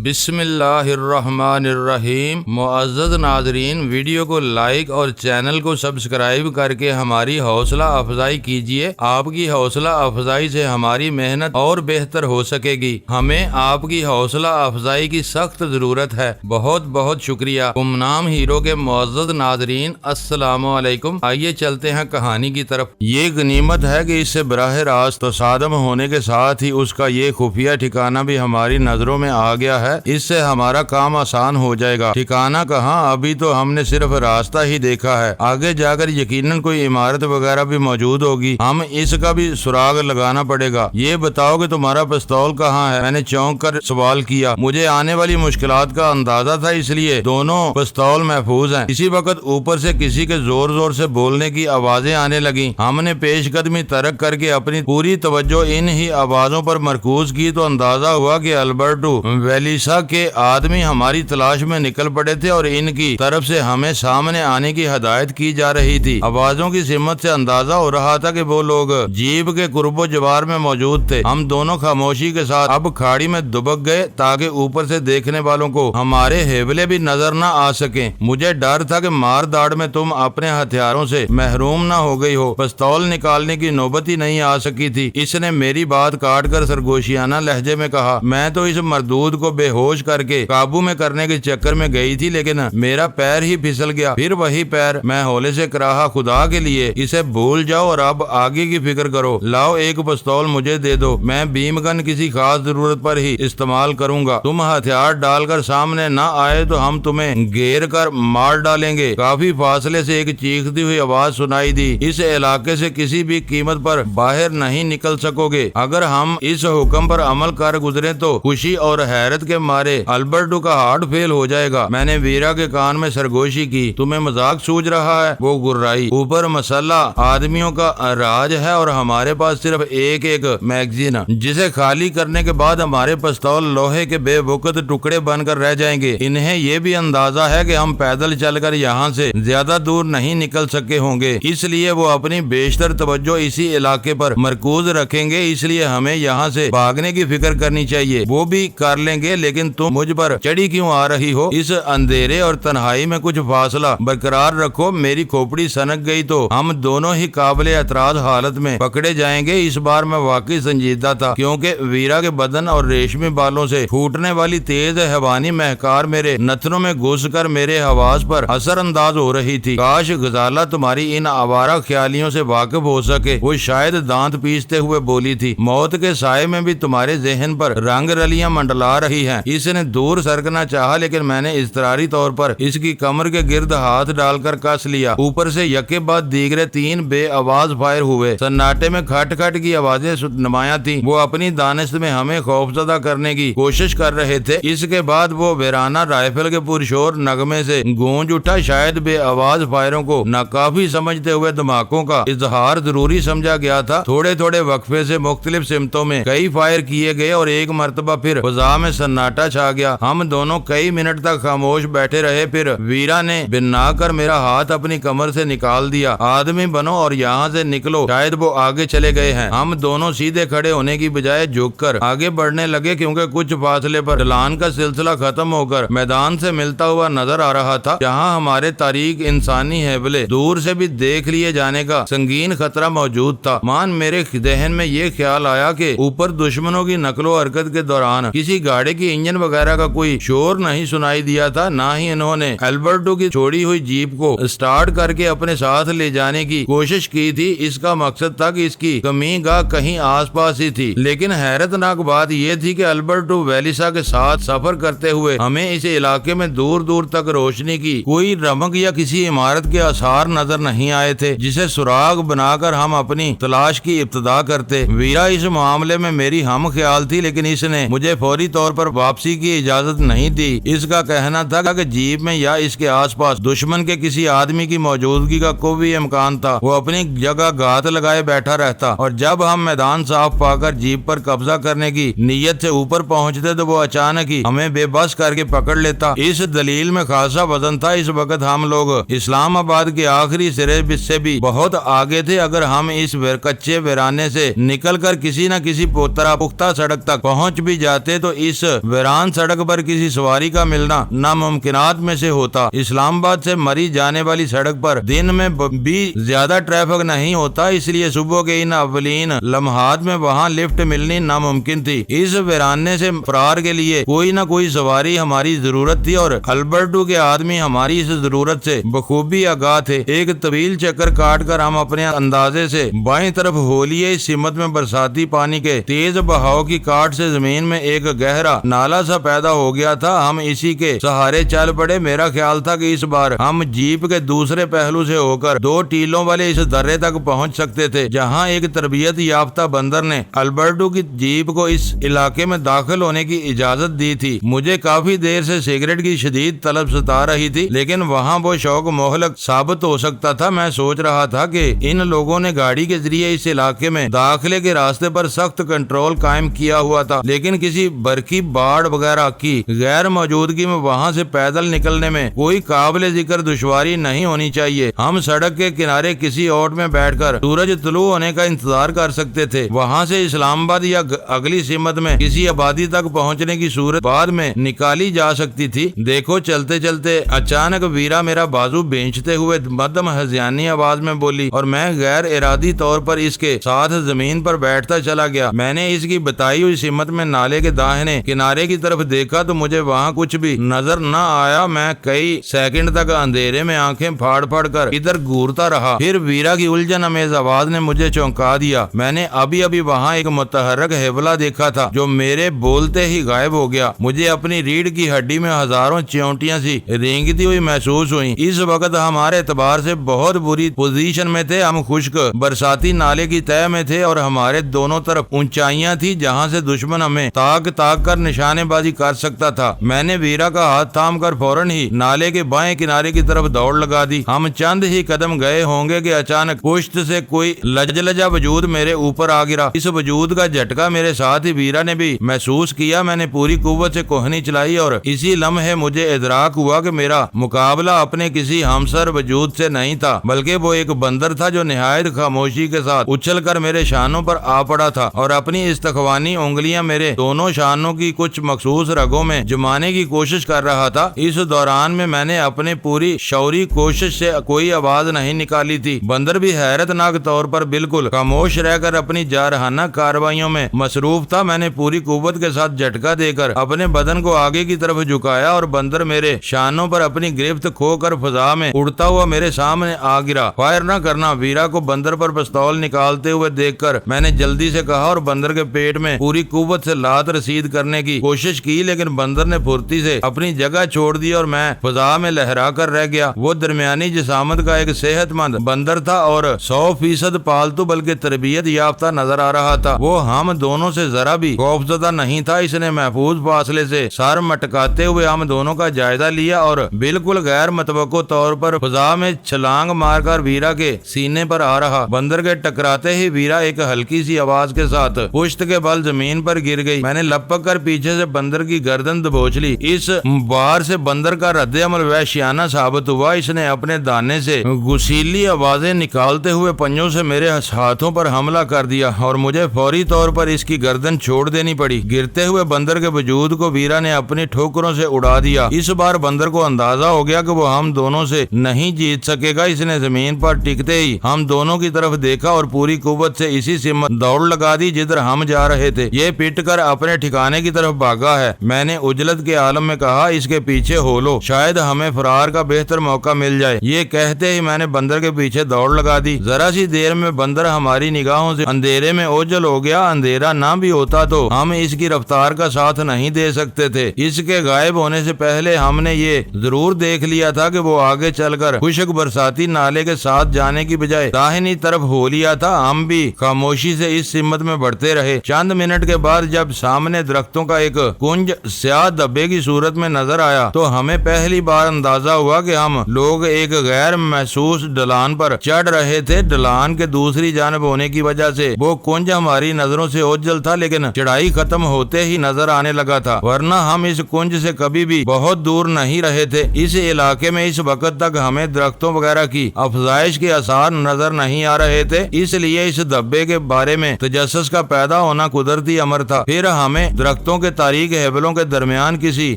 بسم اللہ الرحمن الرحیم۔ معزز ناظرین، ویڈیو کو لائک اور چینل کو سبسکرائب کر کے ہماری حوصلہ افزائی کیجیے۔ آپ کی حوصلہ افزائی سے ہماری محنت اور بہتر ہو سکے گی۔ ہمیں آپ کی حوصلہ افزائی کی سخت ضرورت ہے۔ بہت بہت شکریہ۔ گمنام ہیرو کے معزز ناظرین، السلام علیکم۔ آئیے چلتے ہیں کہانی کی طرف۔ یہ غنیمت ہے کہ اس سے براہ راست تصادم ہونے کے ساتھ ہی اس کا یہ خفیہ ٹھکانہ بھی ہماری نظروں میں آ گیا ہے۔ اس سے ہمارا کام آسان ہو جائے گا۔ ٹھکانہ کہاں، ابھی تو ہم نے صرف راستہ ہی دیکھا ہے۔ آگے جا کر یقیناً کوئی عمارت وغیرہ بھی موجود ہوگی، ہم اس کا بھی سراغ لگانا پڑے گا۔ یہ بتاؤ کہ تمہارا پستول کہاں ہے؟ میں نے چونک کر سوال کیا۔ مجھے آنے والی مشکلات کا اندازہ تھا، اس لیے دونوں پستول محفوظ ہیں۔ اسی وقت اوپر سے کسی کے زور زور سے بولنے کی آوازیں آنے لگیں۔ ہم نے پیش قدمی ترک کر کے اپنی پوری توجہ ان ہی آوازوں پر مرکوز کی تو اندازہ ہوا کہ البرٹو ویلیسا کے آدمی ہماری تلاش میں نکل پڑے تھے اور ان کی طرف سے ہمیں سامنے آنے کی ہدایت کی جا رہی تھی۔ آوازوں کی سمت سے اندازہ ہو رہا تھا کہ وہ لوگ جیپ کے قرب و جوار میں موجود تھے۔ ہم دونوں خاموشی کے ساتھ اب کھاڑی میں دبک گئے تاکہ اوپر سے دیکھنے والوں کو ہمارے ہیبلے بھی نظر نہ آ سکیں۔ مجھے ڈر تھا کہ مار داڑ میں تم اپنے ہتھیاروں سے محروم نہ ہو گئی ہو۔ پستول نکالنے کی نوبت ہی نہیں آ سکی تھی۔ اس نے میری بات کاٹ کر سرگوشیانہ لہجے میں کہا، میں تو اس مردود کو بے ہوش کر کے قابو میں کرنے کے چکر میں گئی تھی، لیکن میرا پیر ہی پھسل گیا۔ پھر وہی پیر۔ میں ہولے سے کراہا، خدا کے لیے اسے بھول جاؤ اور اب آگے کی فکر کرو۔ لاؤ ایک پستول مجھے دے دو، میں بیم گن کسی خاص ضرورت پر ہی استعمال کروں گا۔ تم ہتھیار ڈال کر سامنے نہ آئے تو ہم تمہیں گھیر کر مار ڈالیں گے۔ کافی فاصلے سے ایک چیختی ہوئی آواز سنائی دی، اس علاقے سے کسی بھی قیمت پر باہر نہیں نکل سکو گے۔ اگر ہم اس حکم پر عمل کر گزرے تو خوشی اور حیرت کے مارے البرٹو کا ہارٹ فیل ہو جائے گا۔ میں نے ویرا کے کان میں سرگوشی کی، تمہیں مذاق سوچ رہا ہے؟ وہ گرائی۔ اوپر مسلح آدمیوں کا راج ہے اور ہمارے پاس صرف ایک میگزین، جسے خالی کرنے کے بعد ہمارے پستول لوہے کے بے وقت ٹکڑے بن کر رہ جائیں گے۔ انہیں یہ بھی اندازہ ہے کہ ہم پیدل چل کر یہاں سے زیادہ دور نہیں نکل سکے ہوں گے، اس لیے وہ اپنی بیشتر توجہ اسی علاقے پر مرکوز رکھیں گے۔ اس لیے ہمیں یہاں سے بھاگنے کی فکر کرنی چاہیے۔ وہ بھی کر لیں گے، لیکن تم مجھ پر چڑھی کیوں آ رہی ہو؟ اس اندھیرے اور تنہائی میں کچھ فاصلہ برقرار رکھو۔ میری کھوپڑی سنک گئی تو ہم دونوں ہی قابل اعتراض حالت میں پکڑے جائیں گے۔ اس بار میں واقعی سنجیدہ تھا، کیونکہ ویرا کے بدن اور ریشمی بالوں سے پھوٹنے والی تیز حیوانی مہکار میرے نتنوں میں گھس کر میرے حواس پر اثر انداز ہو رہی تھی۔ کاش غزالہ تمہاری ان آوارہ خیالیوں سے واقف ہو سکے، وہ شاید دانت پیستے ہوئے بولی تھی۔ موت کے سائے میں بھی تمہارے ذہن پر رنگ رلیاں منڈلا رہی ہیں۔ اس نے دور سرکنا چاہا، لیکن میں نے اضطراری طور پر اس کی کمر کے گرد ہاتھ ڈال کر کس لیا۔ اوپر سے یکے بعد دیگرے 3 بے آواز فائر ہوئے۔ سناٹے میں کھٹ کھٹ کی آوازیں نمایاں تھیں۔ وہ اپنی دانست میں ہمیں خوفزدہ کرنے کی کوشش کر رہے تھے۔ اس کے بعد وہ ویرانہ رائفل کے پرشور نغمے سے گونج اٹھا۔ شاید بے آواز فائروں کو ناکافی سمجھتے ہوئے دھماکوں کا اظہار ضروری سمجھا گیا تھا۔ تھوڑے تھوڑے وقفے سے مختلف سمتوں میں کئی فائر کیے گئے اور ایک مرتبہ پھر فضا میں سناٹا چھا گیا۔ ہم دونوں کئی منٹ تک خاموش بیٹھے رہے۔ پھر ویرا نے بنا کر میرا ہاتھ اپنی کمر سے نکال دیا۔ آدمی بنو اور یہاں سے نکلو، شاید وہ آگے چلے گئے ہیں۔ ہم دونوں سیدھے کھڑے ہونے کی بجائے جھک کر آگے بڑھنے لگے، کیونکہ کچھ فاصلے پر ڈھلان کا سلسلہ ختم ہو کر میدان سے ملتا ہوا نظر آ رہا تھا، جہاں ہمارے تاریک انسانی ہیبلے دور سے بھی دیکھ لیے جانے کا سنگین خطرہ موجود تھا۔ میرے ذہن میں یہ خیال آیا کہ اوپر دشمنوں کی نقل و حرکت کے دوران کسی گاڑی کی انجن وغیرہ کا کوئی شور نہیں سنائی دیا تھا، نہ ہی انہوں نے البرٹو کی چھوڑی ہوئی جیپ کو سٹارٹ کر کے اپنے ساتھ لے جانے کی کوشش کی تھی۔ اس کا مقصد تھا کہ اس کی کمی گاہ کہیں آس پاس ہی تھی، لیکن حیرت ناک بات یہ تھی کہ البرٹو ویلیسا کے ساتھ سفر کرتے ہوئے ہمیں اس علاقے میں دور دور تک روشنی کی کوئی رمق یا کسی عمارت کے آثار نظر نہیں آئے تھے، جسے سراغ بنا کر ہم اپنی تلاش کی ابتدا کرتے۔ ویرا اس معاملے میں میری ہم خیال تھی، لیکن اس نے مجھے فوری طور پر واپسی کی اجازت نہیں دی۔ اس کا کہنا تھا کہ جیپ میں یا اس کے آس پاس دشمن کے کسی آدمی کی موجودگی کا کوئی امکان تھا۔ وہ اپنی جگہ گھات لگائے بیٹھا رہتا، اور جب ہم میدان صاف پا کر جیپ پر قبضہ کرنے کی نیت سے اوپر پہنچتے تو وہ اچانک ہی ہمیں بے بس کر کے پکڑ لیتا۔ اس دلیل میں خاصا وزن تھا۔ اس وقت ہم لوگ اسلام آباد کے آخری سرے سے بھی بہت آگے تھے۔ اگر ہم اس کچے ویرانے سے نکل کر کسی نہ کسی طرح پختہ سڑک تک پہنچ بھی جاتے تو اس ویران سڑک پر کسی سواری کا ملنا ناممکنات میں سے ہوتا۔ اسلام آباد سے مری جانے والی سڑک پر دن میں بھی زیادہ ٹریفک نہیں ہوتا، اس لیے صبح کے ان اولین لمحات میں وہاں لفٹ ملنی ناممکن تھی۔ اس ویرانے سے فرار کے لیے کوئی نہ کوئی سواری ہماری ضرورت تھی اور البرٹو کے آدمی ہماری اس ضرورت سے بخوبی آگاہ تھے۔ ایک طویل چکر کاٹ کر ہم اپنے اندازے سے بائیں طرف ہو لیے۔ اس سمت میں برساتی پانی کے تیز بہاؤ کی کاٹ سے زمین میں ایک گہرا نالا سا پیدا ہو گیا تھا۔ ہم اسی کے سہارے چل پڑے۔ میرا خیال تھا کہ اس بار ہم جیپ کے دوسرے پہلو سے ہو کر 2 ٹیلوں والے اس درے تک پہنچ سکتے تھے جہاں ایک تربیت یافتہ بندر نے البرٹو کی جیپ کو اس علاقے میں داخل ہونے کی اجازت دی تھی۔ مجھے کافی دیر سے سگریٹ کی شدید طلب ستا رہی تھی، لیکن وہاں وہ شوق مہلک ثابت ہو سکتا تھا۔ میں سوچ رہا تھا کہ ان لوگوں نے گاڑی کے ذریعے اس علاقے میں داخلے کے راستے پر سخت کنٹرول قائم کیا ہوا تھا، لیکن کسی برقی باڑ وغیرہ کی غیر موجودگی میں وہاں سے پیدل نکلنے میں کوئی قابل ذکر دشواری نہیں ہونی چاہیے۔ ہم سڑک کے کنارے کسی اوٹ میں بیٹھ کر سورج طلوع ہونے کا انتظار کر سکتے تھے۔ وہاں سے اسلام آباد یا اگلی سمت میں کسی آبادی تک پہنچنے کی صورت بعد میں نکالی جا سکتی تھی۔ دیکھو، چلتے چلتے اچانک ویرا میرا بازو بینچتے ہوئے مدھم ہذیانی آواز میں بولی اور میں غیر ارادی طور پر اس کے ساتھ زمین پر بیٹھتا چلا گیا۔ میں نے اس کی بتائی ہوئی سمت میں نالے کے داہنے کنارے کی طرف دیکھا تو مجھے وہاں کچھ بھی نظر نہ آیا۔ میں کئی سیکنڈ تک اندھیرے میں آنکھیں پھاڑ پھاڑ کر ادھر گھورتا رہا۔ پھر ویرا کی الجھن امیز آواز نے مجھے چونکا دیا۔ میں نے ابھی وہاں ایک متحرک حوالہ دیکھا تھا جو میرے بولتے ہی غائب ہو گیا۔ مجھے اپنی ریڑھ کی ہڈی میں ہزاروں چیونٹیاں سی رینگتی ہوئی محسوس ہوئی۔ اس وقت ہمارے اعتبار سے بہت بری پوزیشن میں تھے۔ ہم خشک برساتی نالے کی تہہ میں تھے اور ہمارے دونوں طرف اونچائیاں تھی جہاں سے دشمن ہمیں تاک کر نشانے بازی کر سکتا تھا۔ میں نے ویرا کا ہاتھ تھام کر فوراً ہی نالے کے بائیں کنارے کی طرف دوڑ لگا دی۔ ہم چند ہی قدم گئے ہوں گے کہ اچانک پشت سے کوئی لجلجا وجود میرے اوپر آ گرا۔ اس وجود کا جھٹکا میرے ساتھ ہی ویرا نے بھی محسوس کیا۔ میں نے پوری قوت سے کوہنی چلائی اور اسی لمحے مجھے ادراک ہوا کہ میرا مقابلہ اپنے کسی ہمسر وجود سے نہیں تھا، بلکہ وہ ایک بندر تھا جو نہایت خاموشی کے ساتھ اچھل کر میرے شانوں پر آ پڑا تھا اور اپنی استخوانی انگلیاں میرے دونوں شانوں کی کچھ مخصوص رگوں میں جمانے کی کوشش کر رہا تھا۔ اس دوران میں نے اپنے پوری شعوری کوشش سے کوئی آواز نہیں نکالی تھی۔ بندر بھی حیرت ناک طور پر بالکل خاموش رہ کر اپنی جارحانہ کارروائیوں میں مصروف تھا۔ میں نے پوری قوت کے ساتھ جھٹکا دے کر اپنے بدن کو آگے کی طرف جھکایا اور بندر میرے شانوں پر اپنی گرفت کھو کر فضا میں اڑتا ہوا میرے سامنے آ گرا۔ فائر نہ کرنا۔ ویرا کو بندر پر پستول نکالتے ہوئے دیکھ کر میں نے جلدی سے کہا اور بندر کے پیٹ میں پوری قوت سے لات رسید کرنے کی کوشش کی، لیکن بندر نے پھرتی سے اپنی جگہ چھوڑ دی اور میں فضا میں لہرا کر رہ گیا۔ وہ درمیانی جسامت کا ایک صحت مند بندر تھا اور 100% پالتو بلکہ تربیت یافتہ نظر آ رہا تھا۔ وہ ہم دونوں سے ذرا بھی خوفزدہ نہیں تھا۔ اس نے محفوظ فاصلے سے سر مٹکاتے ہوئے ہم دونوں کا جائزہ لیا اور بالکل غیر متوقع طور پر فضا میں چھلانگ مار کر ویرا کے سینے پر آ رہا۔ بندر کے ٹکراتے ہی ویرا ایک ہلکی سی آواز کے ساتھ پشت کے بل زمین پر گر گئی۔ میں نے لپک کر پیچھے سے بندر کی گردن دبوچ لی۔ اس بار سے بندر کا رد عمل وحشیانہ ثابت ہوا۔ اس نے اپنے دانے سے غسیلی آوازیں نکالتے ہوئے پنجوں سے میرے ہاتھوں پر حملہ کر دیا اور مجھے فوری طور پر اس کی گردن چھوڑ دینی پڑی۔ گرتے ہوئے بندر کے وجود کو ویرا نے اپنی ٹھوکروں سے اڑا دیا۔ اس بار بندر کو اندازہ ہو گیا کہ وہ ہم دونوں سے نہیں جیت سکے گا۔ اس نے زمین پر ٹکتے ہی ہم دونوں کی طرف دیکھا اور پوری قوت سے اسی سمت دوڑ لگا دی جدھر ہم جا رہے تھے۔ یہ پٹ کر اپنے ٹھکانے کی طرف بھاگا ہے۔ میں نے اجلت کے عالم میں کہا، اس کے پیچھے ہو لو، شاید ہمیں فرار کا بہتر موقع مل جائے۔ یہ کہتے ہی میں نے بندر کے پیچھے دوڑ لگا دی۔ ذرا سی دیر میں بندر ہماری نگاہوں سے اندھیرے میں اوجھل ہو گیا۔ اندھیرا نہ بھی ہوتا تو ہم اس کی رفتار کا ساتھ نہیں دے سکتے تھے۔ اس کے غائب ہونے سے پہلے ہم نے یہ ضرور دیکھ لیا تھا کہ وہ آگے چل کر خشک برساتی نالے کے ساتھ جانے کی بجائے داہنی طرف ہو لیا تھا۔ ہم بھی خاموشی سے اس سمت میں بڑھتے رہے۔ چند منٹ کے بعد جب سامنے درختوں کا ایک کنج سیاہ دبے کی صورت میں نظر آیا تو ہمیں پہلی بار اندازہ ہوا کہ ہم لوگ ایک غیر محسوس ڈھلان پر چڑھ رہے تھے۔ ڈھلان کے دوسری جانب ہونے کی وجہ سے وہ کنج ہماری نظروں سے اوجھل تھا، لیکن چڑھائی ختم ہوتے ہی نظر آنے لگا تھا، ورنہ ہم اس کنج سے کبھی بھی بہت دور نہیں رہے تھے۔ اس علاقے میں اس وقت تک ہمیں درختوں وغیرہ کی افزائش کے آثار نظر نہیں آ رہے تھے، اس لیے اس دھبے کے بارے میں تجسس کا پیدا ہونا قدرتی امر تھا۔ پھر ہمیں درختوں کے تاریک ہیبلوں کے درمیان کسی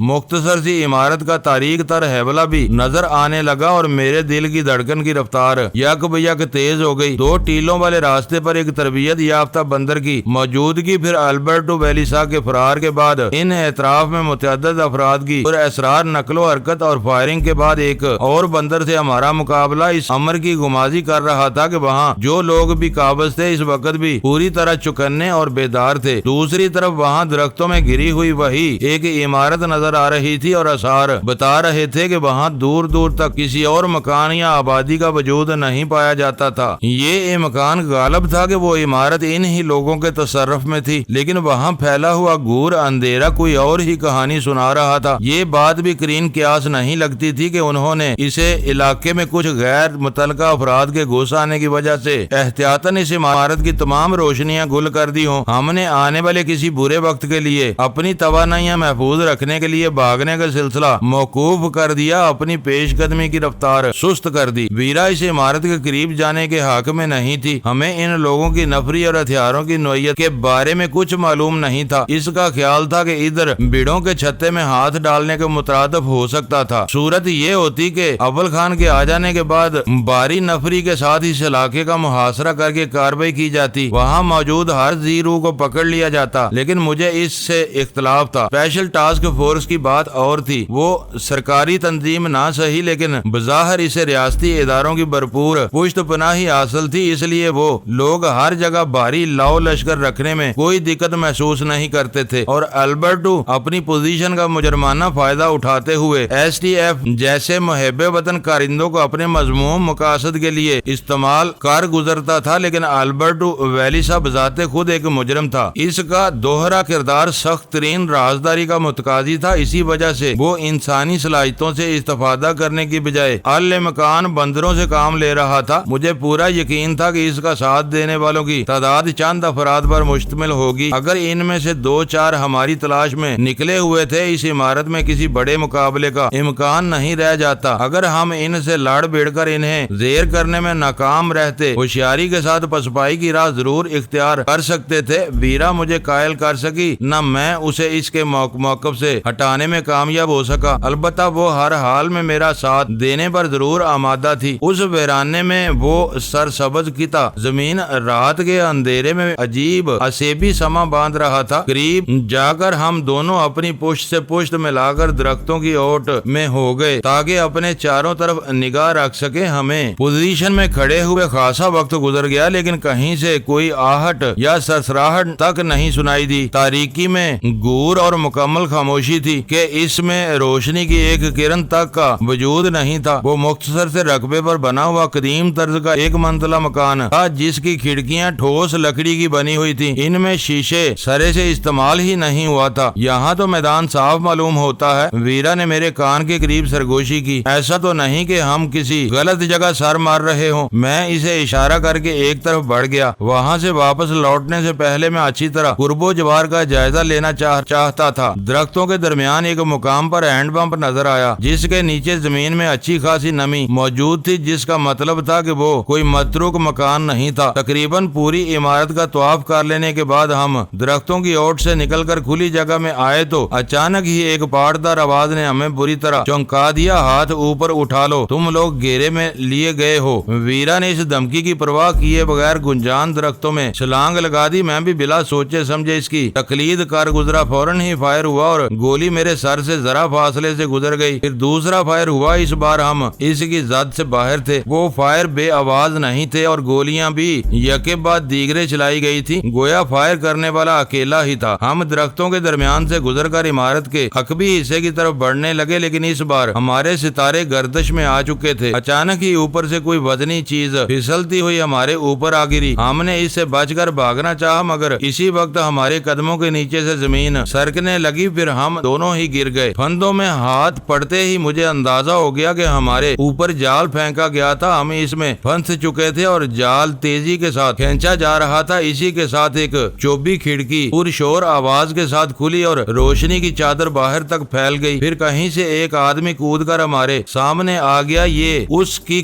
مختصر سی عمارت کا تاریک تر ہیبلہ بھی نظر آنے لگا اور میرے دل کی دھڑکن کی رفتار یک بیک تیز ہو گئی۔ 2 ٹیلوں والے راستے پر ایک تربیت یافتہ بندر کی موجودگی، پھر البرٹو ویلیسا کے فرار کے بعد ان اطراف میں متعدد افراد کی اور اسرار نقل و حرکت اور فائرنگ کے بعد ایک اور بندر سے ہمارا مقابلہ اس امر کی گمازی کر رہا تھا کہ وہاں جو لوگ بھی قابض تھے اس وقت بھی پوری طرح چکنے اور بیدار تھے۔ دوسری طرف وہاں درختوں میں گھری ہوئی وہی ایک عمارت نظر آ رہی تھی اور آثار بتا رہے تھے کہ وہاں دور دور تک کسی اور مکان یا آبادی کا وجود نہیں پایا جاتا تھا۔ یہ امکان غالب تھا کہ وہ عمارت ان ہی لوگوں کے تصرف میں تھی، لیکن وہاں پھیلا ہوا گور اندھیرا کوئی اور ہی کہانی سنا رہا تھا۔ یہ بات بھی کرین قیاس نہیں لگتی تھی کہ انہوں نے اسے علاقے میں کچھ غیر متعلقہ افراد کے گھس آنے کی وجہ سے احتیاطاً اس عمارت کی تمام روشنیاں گل کر دی ہوں۔ ہم نے آنے والے کسی برے وقت کے لیے اپنی توانائیاں محفوظ رکھنے کے لیے بھاگنے کا سلسلہ موقوف کر دیا، اپنی پیش قدمی کی رفتار سست کر دی۔ ویرا اس عمارت کے قریب جانے کے حق میں نہیں تھی۔ ہمیں ان لوگوں کی نفری اور ہتھیاروں کی نوعیت کے بارے میں کچھ معلوم نہیں تھا۔ اس کا خیال تھا کہ ادھر بیڑوں کے چھتے میں ہاتھ ڈالنے کے مترادف ہو سکتا تھا۔ صورت یہ ہوتی کہ اول خان کے آ جانے کے بعد باری نفری کے ساتھ اس علاقے کا محاصرہ کر کے کارروائی کی جاتی، وہاں موجود ہر زیرو کو پکڑ لیا جاتا، لیکن مجھے اس سے اختلاف تھا۔ اسپیشل ٹاسک فورس کی بات اور تھی۔ وہ سرکاری تنظیم نہ صحیح لیکن بظاہر اسے ریاستی اداروں کی بھرپور پشت پناہی حاصل تھی، اس لیے وہ لوگ ہر جگہ بھاری لاؤ لشکر رکھنے میں کوئی دقت محسوس نہیں کرتے تھے، اور البرٹو اپنی پوزیشن کا مجرمانہ فائدہ اٹھاتے ہوئے ایس ٹی ایف جیسے محب وطن کارندوں کو اپنے مذموم مقاصد کے لیے استعمال کر گزرتا تھا، لیکن البرٹو ویلیسا بذات خود ایک مجرم تھا۔ اس کا دوہرا کردار سخت ترین رازداری کا متقاضی تھا، اسی وجہ سے وہ انسانی صلاحیتوں سے استفادہ کرنے کی بجائے المکان بندروں سے کام لے رہا تھا۔ مجھے پورا یقین تھا کہ اس کا ساتھ دینے والوں کی تعداد چند افراد پر مشتمل ہوگی۔ اگر ان میں سے 2-4 ہماری تلاش میں نکلے ہوئے تھے، اس عمارت میں کسی بڑے مقابلے کا امکان نہیں رہ جاتا۔ اگر ہم ان سے لڑ بھیڑ کر انہیں زیر کرنے میں ناکام رہتے، ہوشیاری کے ساتھ پسپائی کی راہ ضرور اختیار کر سکتے تھے۔ ویرا مجھے قائل کر سکی، نہ میں اسے اس کے موقف سے ہٹانے میں کامیاب ہو سکا۔ البتہ وہ ہر حال میں میرا ساتھ دینے پر ضرور آمادہ تھی۔ اس ویرانے میں وہ سرسبز کی تھا، زمین رات کے اندھیرے میں عجیب اسیبی سما باندھ رہا تھا۔ قریب جا کر ہم دونوں اپنی پشت سے پشت ملا کر درختوں کی اوٹ میں ہو گئے تاکہ اپنے چاروں طرف نگاہ رکھ سکے۔ ہمیں پوزیشن میں کھڑے ہوئے خاصا وقت گزر گیا، لیکن کہیں سے کوئی آہٹ یا سرسراہٹ تک نہیں سنائی دی۔ تاریکی میں گور اور مکمل خاموشی تھی کہ اس میں روشنی کی ایک کرن تک کا وجود نہیں تھا۔ وہ مختصر سے رقبے پر بنا ہوا قدیم طرز کا ایک منزلہ مکان تھا، جس کی کھڑکیاں ٹھوس لکڑی کی بنی ہوئی تھی، ان میں شیشے سرے سے استعمال ہی نہیں ہوا تھا۔ یہاں تو میدان صاف معلوم ہوتا ہے۔ ویرا نے میرے کان کے قریب سرگوشی کی۔ ایسا تو نہیں کہ ہم کسی غلط جگہ سر مار رہے ہوں۔ میں اسے اشارہ کر کے ایک طرف بڑھ گیا۔ وہاں سے واپس لوٹنے سے پہلے میں اچھی طرح قرب و جوار کا جائزہ لینا چاہتا تھا۔ درختوں کے درمیان ایک مقام پر ہینڈ پمپ نظر آیا، جس کے نیچے زمین میں اچھی خاصی نمی موجود تھی، جس کا مطلب تھا کہ وہ کوئی متروک مکان نہیں تھا۔ تقریباً پوری عمارت کا طواف کر لینے کے بعد ہم درختوں کی اوٹ سے نکل کر کھلی جگہ میں آئے تو اچانک ہی ایک پاٹدار آواز نے ہمیں بری طرح چونکا دیا۔ ہاتھ اوپر اٹھا لو، تم لوگ گھیرے میں لیے گئے ہو۔ ویرا نے اس دھمکی کی پرواہ کیے بغیر گنجان درختوں میں چھلانگ لگا دی۔ میں بھی بلا سوچے سمجھے اس کی تقلید کر گزرا۔ فوراً ہی فائر ہوا اور گولی میرے سر سے ذرا فاصلے سے گزر گئی۔ پھر دوسرا فائر ہوا، اس بار ہم اس کی زد سے باہر تھے۔ وہ فائر بے آواز نہیں تھے اور گولیاں بھی یکے بعد دیگرے چلائی گئی تھی، گویا فائر کرنے والا اکیلا ہی تھا۔ ہم درختوں کے درمیان سے گزر کر عمارت کے عقبی حصے کی طرف بڑھنے لگے، لیکن اس بار ہمارے ستارے گردش میں آ چکے تھے۔ اچانک ہی اوپر سے کوئی وزنی چیز پھسلتی ہوئی ہمارے اوپر آ گری۔ ہم نے اس سے بچ کر بھاگنا چاہا، مگر اسی وقت ہمارے قدموں کے نیچے سے زمین سرکنے لگی، پھر ہم دونوں ہی گر گئے۔ پھندوں میں ہاتھ پڑتے ہی مجھے اندازہ ہو گیا کہ ہمارے اوپر جال پھینکا گیا تھا۔ ہم اس میں پھنس چکے تھے اور جال تیزی کے ساتھ کھینچا جا رہا تھا۔ اسی کے ساتھ ایک چوبی کھڑکی پور شور آواز کے ساتھ کھلی اور روشنی کی چادر باہر تک پھیل گئی۔ پھر کہیں سے ایک آدمی کود کر ہمارے سامنے آ گیا۔ یہ اس کی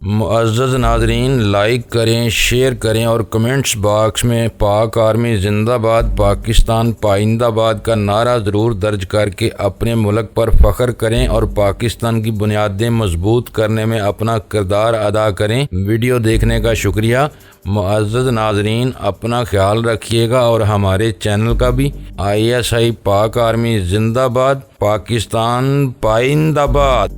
معزز ناظرین، لائک کریں، شیئر کریں اور کمنٹس باکس میں پاک آرمی زندہ باد، پاکستان پائندہ باد کا نعرہ ضرور درج کر کے اپنے ملک پر فخر کریں اور پاکستان کی بنیادیں مضبوط کرنے میں اپنا کردار ادا کریں۔ ویڈیو دیکھنے کا شکریہ۔ معزز ناظرین، اپنا خیال رکھیے گا اور ہمارے چینل کا بھی۔ ISI پاک آرمی زندہ باد، پاکستان پائندہ باد۔